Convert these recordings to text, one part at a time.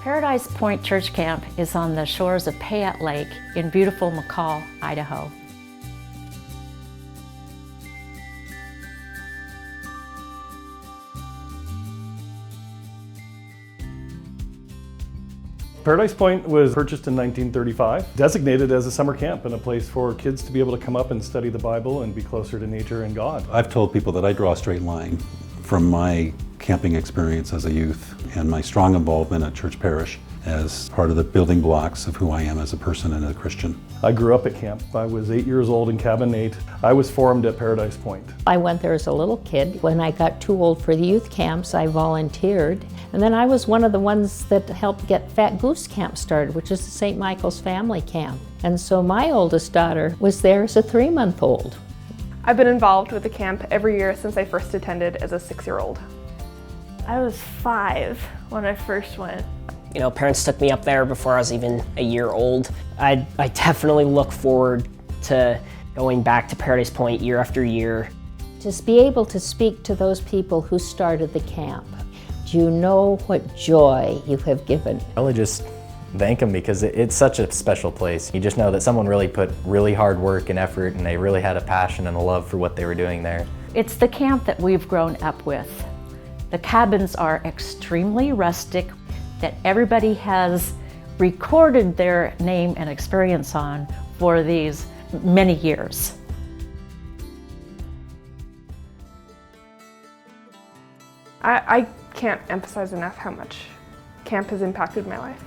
Paradise Point Church Camp is on the shores of Payette Lake in beautiful McCall, Idaho. Paradise Point was purchased in 1935, designated as a summer camp and a place for kids to be able to come up and study the Bible and be closer to nature and God. I've told people that I draw a straight line from my camping experience as a youth and my strong involvement at Church Parish as part of the building blocks of who I am as a person and a Christian. I grew up at camp. I was 8 years old in Cabin 8. I was formed at Paradise Point. I went there as a little kid. When I got too old for the youth camps, I volunteered. And then I was one of the ones that helped get Fat Goose Camp started, which is the St. Michael's Family Camp. And so my oldest daughter was there as a 3-month-old. I've been involved with the camp every year since I first attended as a 6-year-old. I was 5 when I first went. You know, parents took me up there before I was even a year old. I definitely look forward to going back to Paradise Point year after year. Just be able to speak to those people who started the camp. Do you know what joy you have given? I really just thank them because it's such a special place. You just know that someone really put really hard work and effort and they really had a passion and a love for what they were doing there. It's the camp that we've grown up with. The cabins are extremely rustic, that everybody has recorded their name and experience on for these many years. I can't emphasize enough how much camp has impacted my life.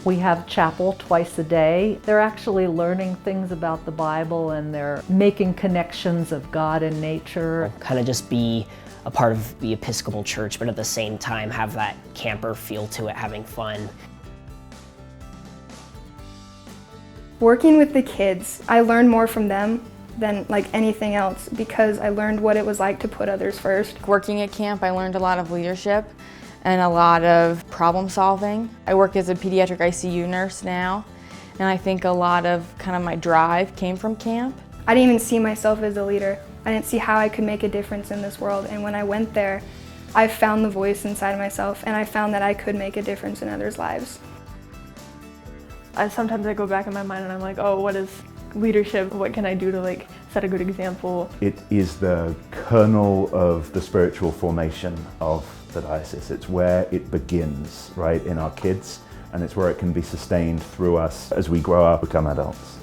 We have chapel twice a day. They're actually learning things about the Bible and they're making connections of God and nature. Kind of just be a part of the Episcopal Church, but at the same time have that camper feel to it, having fun. Working with the kids, I learned more from them than like anything else because I learned what it was like to put others first. Working at camp, I learned a lot of leadership and a lot of problem solving. I work as a pediatric ICU nurse now, and I think a lot of kind of my drive came from camp. I didn't even see myself as a leader. I didn't see how I could make a difference in this world, and when I went there, I found the voice inside myself and I found that I could make a difference in others' lives. Sometimes I go back in my mind and I'm like, oh, what is leadership? What can I do to set a good example? It is the kernel of the spiritual formation of the diocese. It's where it begins, right, in our kids, and it's where it can be sustained through us as we grow up, become adults.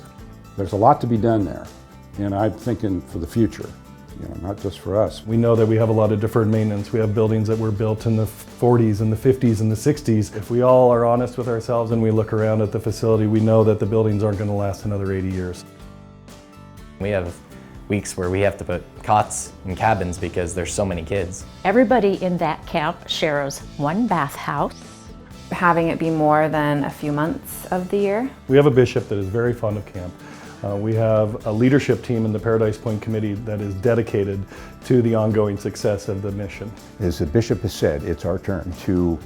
There's a lot to be done there, and I'm thinking for the future, not just for us. We know that we have a lot of deferred maintenance. We have buildings that were built in the 40s and the 50s and the 60s. If we all are honest with ourselves and we look around at the facility, we know that the buildings aren't going to last another 80 years. We have weeks where we have to put cots in cabins because there's so many kids. Everybody in that camp shares one bathhouse. Having it be more than a few months of the year. We have a bishop that is very fond of camp. We have a leadership team in the Paradise Point Committee that is dedicated to the ongoing success of the mission. As the bishop has said, it's our turn to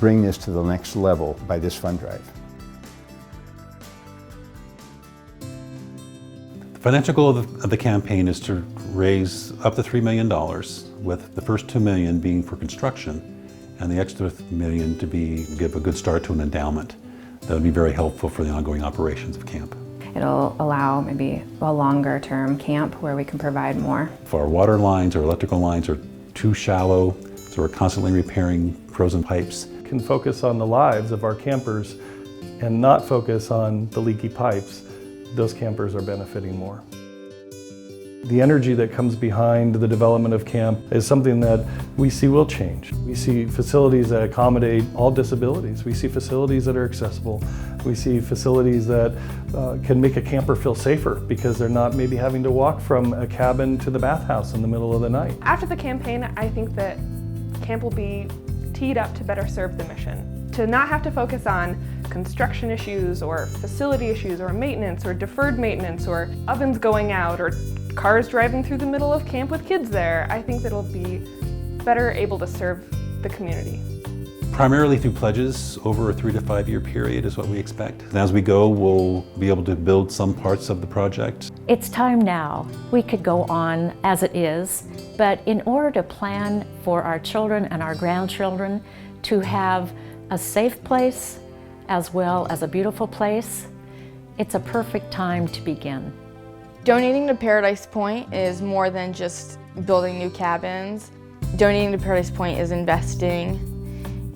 bring this to the next level by this fund drive. The financial goal of the campaign is to raise up to $3 million, with the first $2 million being for construction and the extra $1 million to give a good start to an endowment. That would be very helpful for the ongoing operations of camp. It'll allow maybe a longer term camp where we can provide more. If our water lines or electrical lines are too shallow, so we're constantly repairing frozen pipes. Can focus on the lives of our campers and not focus on the leaky pipes. Those campers are benefiting more. The energy that comes behind the development of camp is something that we see will change. We see facilities that accommodate all disabilities. We see facilities that are accessible. We see facilities that can make a camper feel safer because they're not maybe having to walk from a cabin to the bathhouse in the middle of the night. After the campaign, I think that camp will be teed up to better serve the mission. To not have to focus on construction issues or facility issues or maintenance or deferred maintenance or ovens going out or cars driving through the middle of camp with kids there. I think that it'll be better able to serve the community. Primarily through pledges over a 3 to 5 year period is what we expect. And as we go, we'll be able to build some parts of the project. It's time now. We could go on as it is, but in order to plan for our children and our grandchildren to have a safe place as well as a beautiful place, it's a perfect time to begin. Donating to Paradise Point is more than just building new cabins. Donating to Paradise Point is investing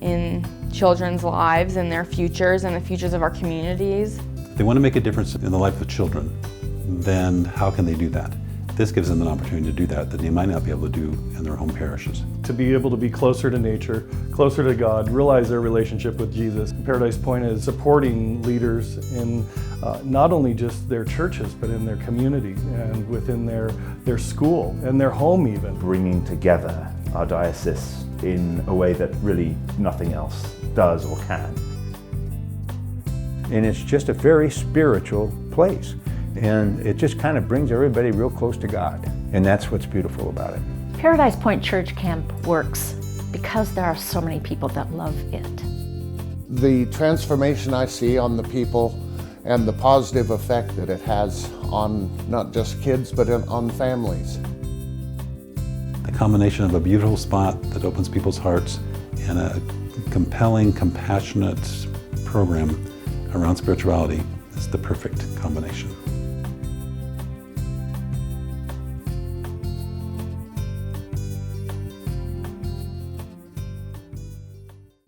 in children's lives and their futures and the futures of our communities. If they want to make a difference in the life of children, then how can they do that? This gives them an opportunity to do that they might not be able to do in their home parishes. To be able to be closer to nature, closer to God, realize their relationship with Jesus. Paradise Point is supporting leaders in not only just their churches, but in their community and within their school and their home even. Bringing together our diocese in a way that really nothing else does or can. And it's just a very spiritual place. And it just kind of brings everybody real close to God. And that's what's beautiful about it. Paradise Point Church Camp works because there are so many people that love it. The transformation I see on the people and the positive effect that it has on not just kids, but on families. The combination of a beautiful spot that opens people's hearts and a compelling, compassionate program around spirituality is the perfect combination.